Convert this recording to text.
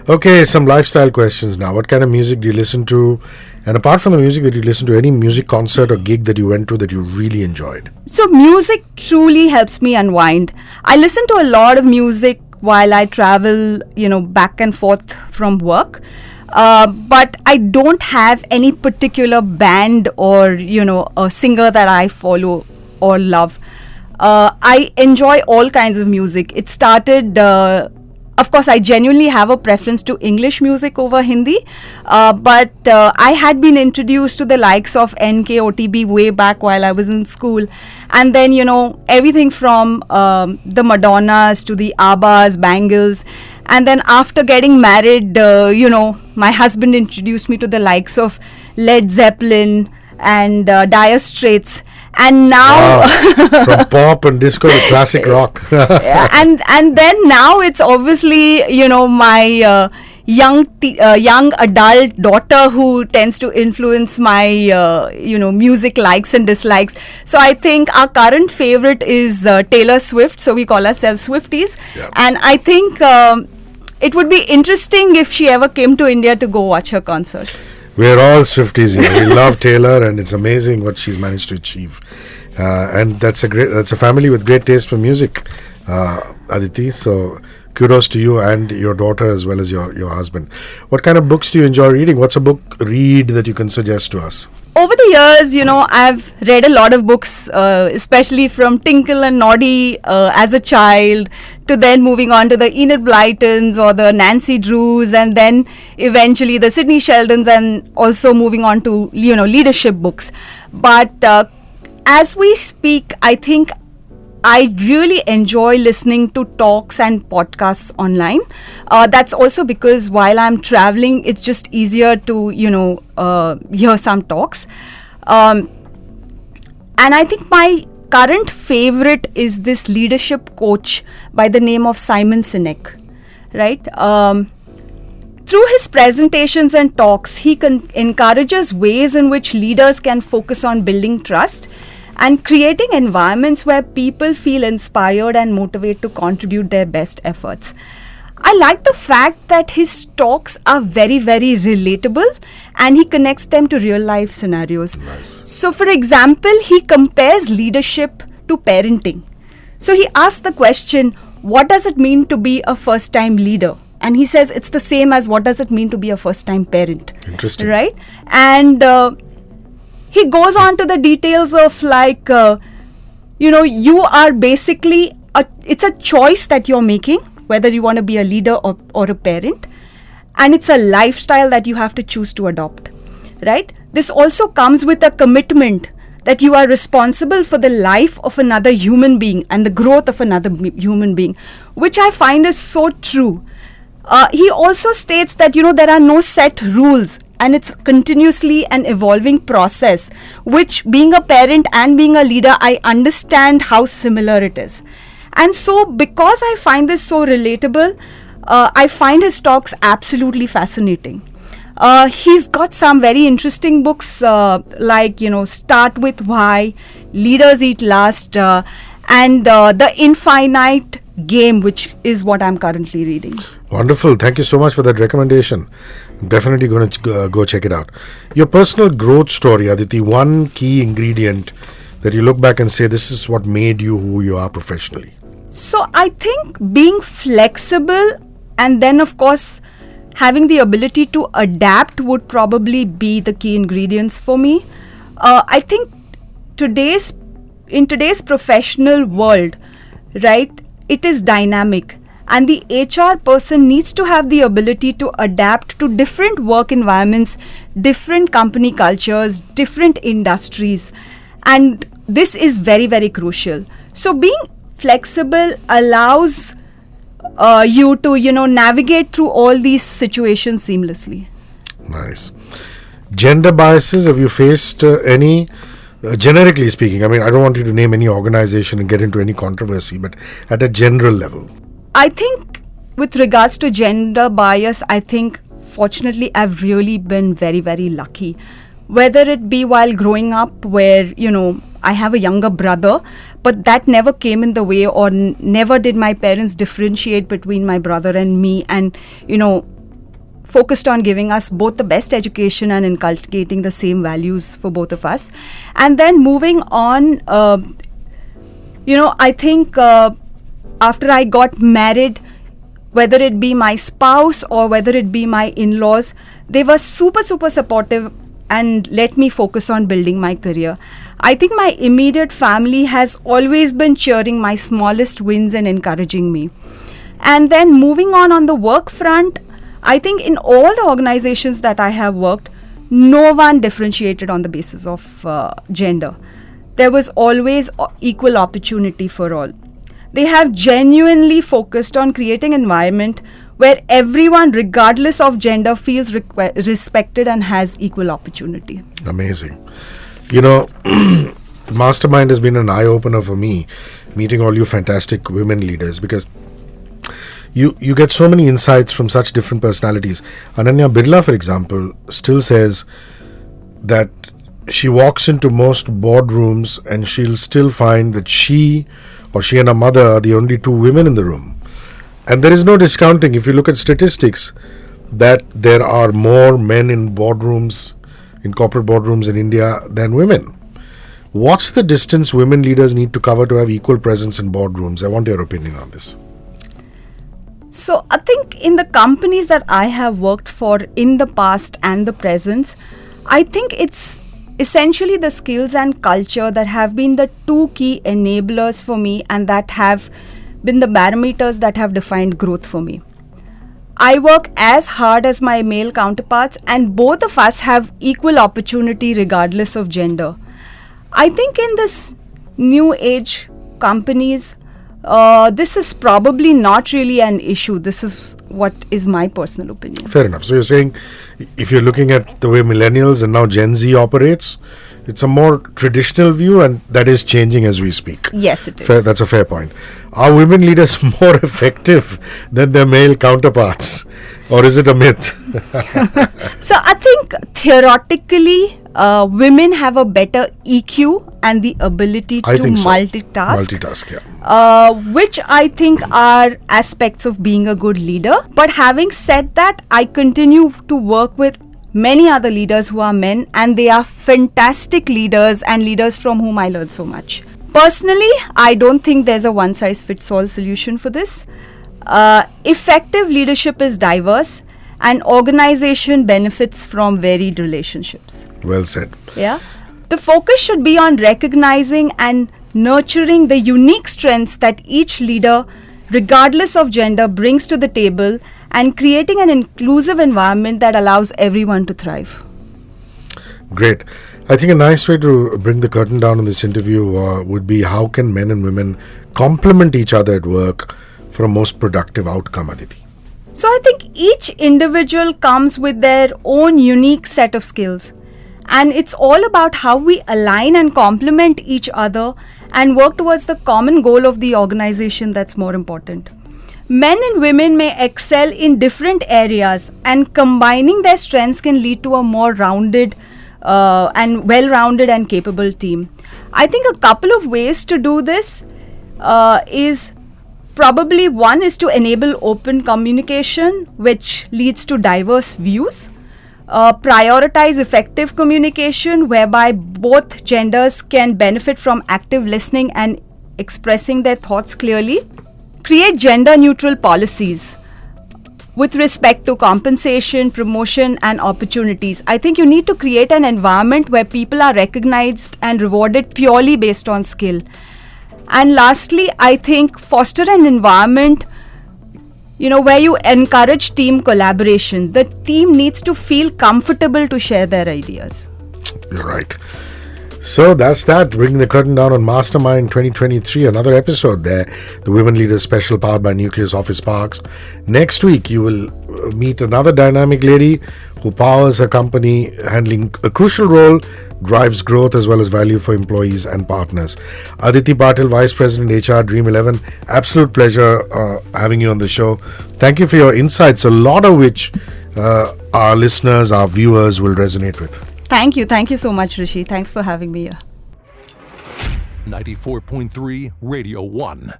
Okay, some lifestyle questions now. What kind of music do you listen to? And apart from the music that you listen to, any music concert or gig that you went to that you really enjoyed? So music truly helps me unwind. I listen to a lot of music while I travel, back and forth from work. But I don't have any particular band or, a singer that I follow or love. I enjoy all kinds of music. It started, of course, I genuinely have a preference to English music over Hindi. But I had been introduced to the likes of NK, OTB way back while I was in school. And then, everything from the Madonnas to the Abbas, Bangles. And then after getting married, my husband introduced me to the likes of Led Zeppelin and Dire Straits. And now from pop and disco to classic rock. and then now it's obviously, my young adult daughter who tends to influence my, music likes and dislikes. So I think our current favorite is Taylor Swift. So we call ourselves Swifties. Yeah. And I think it would be interesting if she ever came to India to go watch her concert. We're all Swifties here. We love Taylor, and it's amazing what she's managed to achieve. And that's a family with great taste for music, Aditi. So kudos to you and your daughter as well as your husband. What kind of books do you enjoy reading? What's a book read that you can suggest to us? Over the years, I've read a lot of books, especially from Tinkle and Noddy as a child, to then moving on to the Enid Blytons or the Nancy Drews, and then eventually the Sidney Sheldons, and also moving on to, leadership books. But as we speak, I think I really enjoy listening to talks and podcasts online. That's also because while I'm traveling, it's just easier to, hear some talks. And I think my current favorite is this leadership coach by the name of Simon Sinek, right? Through his presentations and talks, he encourages ways in which leaders can focus on building trust and creating environments where people feel inspired and motivated to contribute their best efforts. I like the fact that his talks are very, very relatable and he connects them to real life scenarios. Nice. So, for example, he compares leadership to parenting. So, he asks the question, what does it mean to be a first-time leader? And he says it's the same as what does it mean to be a first-time parent. Interesting. Right? And he goes on to the details of you are basically, it's a choice that you're making, whether you want to be a leader or a parent. And it's a lifestyle that you have to choose to adopt, right? This also comes with a commitment that you are responsible for the life of another human being and the growth of another human being, which I find is so true. He also states that, there are no set rules. And it's continuously an evolving process, which being a parent and being a leader, I understand how similar it is. And so because I find this so relatable, I find his talks absolutely fascinating. He's got some very interesting books like, Start With Why, Leaders Eat Last, and The Infinite Game, which is what I'm currently reading. Wonderful. Thank you so much for that recommendation. I'm definitely going to go check it out. Your personal growth story, Aditi, one key ingredient that you look back and say, this is what made you who you are professionally. So I think being flexible and then, of course, having the ability to adapt would probably be the key ingredients for me. I think in today's professional world, right, it is dynamic. And the HR person needs to have the ability to adapt to different work environments, different company cultures, different industries. And this is very, very crucial. So being flexible allows you to, navigate through all these situations seamlessly. Nice. Gender biases, have you faced any? Generically speaking, I mean, I don't want you to name any organization and get into any controversy, but at a general level. I think with regards to gender bias, I think fortunately I've really been very, very lucky. Whether it be while growing up where, I have a younger brother, but that never came in the way or never did my parents differentiate between my brother and me. And, focused on giving us both the best education and inculcating the same values for both of us. And then moving on, I think after I got married, whether it be my spouse or whether it be my in-laws, they were super, super supportive and let me focus on building my career. I think my immediate family has always been cheering my smallest wins and encouraging me. And then moving on the work front, I think in all the organizations that I have worked, no one differentiated on the basis of gender. There was always equal opportunity for all. They have genuinely focused on creating an environment where everyone, regardless of gender, feels respected and has equal opportunity. Amazing. Mastermind has been an eye-opener for me, meeting all you fantastic women leaders, because you get so many insights from such different personalities. Ananya Birla, for example, still says that she walks into most boardrooms and she'll still find that she and her mother are the only two women in the room. And there is no discounting. If you look at statistics, that there are more men in boardrooms, in corporate boardrooms in India than women. What's the distance women leaders need to cover to have equal presence in boardrooms? I want your opinion on this. So I think in the companies that I have worked for in the past and the present, I think it's essentially the skills and culture that have been the two key enablers for me and that have been the barometers that have defined growth for me. I work as hard as my male counterparts and both of us have equal opportunity regardless of gender. I think in this new age companies, this is probably not really an issue. This is what is my personal opinion. Fair enough. So you're saying if you're looking at the way millennials and now Gen Z operates, it's a more traditional view and that is changing as we speak. Yes, it is. That's a fair point. Are women leaders more effective than their male counterparts? Or is it a myth? So I think theoretically, women have a better EQ and the ability to multitask, which I think are aspects of being a good leader. But having said that, I continue to work with many other leaders who are men and they are fantastic leaders and leaders from whom I learn so much. Personally, I don't think there's a one-size-fits-all solution for this. Effective leadership is diverse and organization benefits from varied relationships. Well said. Yeah. The focus should be on recognizing and nurturing the unique strengths that each leader, regardless of gender, brings to the table and creating an inclusive environment that allows everyone to thrive. Great. I think a nice way to bring the curtain down on this interview would be how can men and women complement each other at work for a most productive outcome, Aditi? So I think each individual comes with their own unique set of skills. And it's all about how we align and complement each other and work towards the common goal of the organization that's more important. Men and women may excel in different areas and combining their strengths can lead to a more rounded and well-rounded and capable team. I think a couple of ways to do this is probably one is to enable open communication, which leads to diverse views. Prioritize effective communication, whereby both genders can benefit from active listening and expressing their thoughts clearly. Create gender-neutral policies with respect to compensation, promotion, and opportunities. I think you need to create an environment where people are recognized and rewarded purely based on skill. And lastly, I think foster an environment where you encourage team collaboration. The team needs to feel comfortable to share their ideas. You're right. So that's that. Bringing the curtain down on Mastermind 2023. Another episode there. The Women Leaders Special powered by Nucleus Office Parks. Next week, you will meet another dynamic lady who powers her company, handling a crucial role, drives growth as well as value for employees and partners. Aditi Patil, Vice President HR, Dream 11. Absolute pleasure having you on the show. Thank you for your insights, a lot of which our listeners, our viewers will resonate with. Thank you. Thank you so much, Hrishi. Thanks for having me here. 94.3 Radio 1.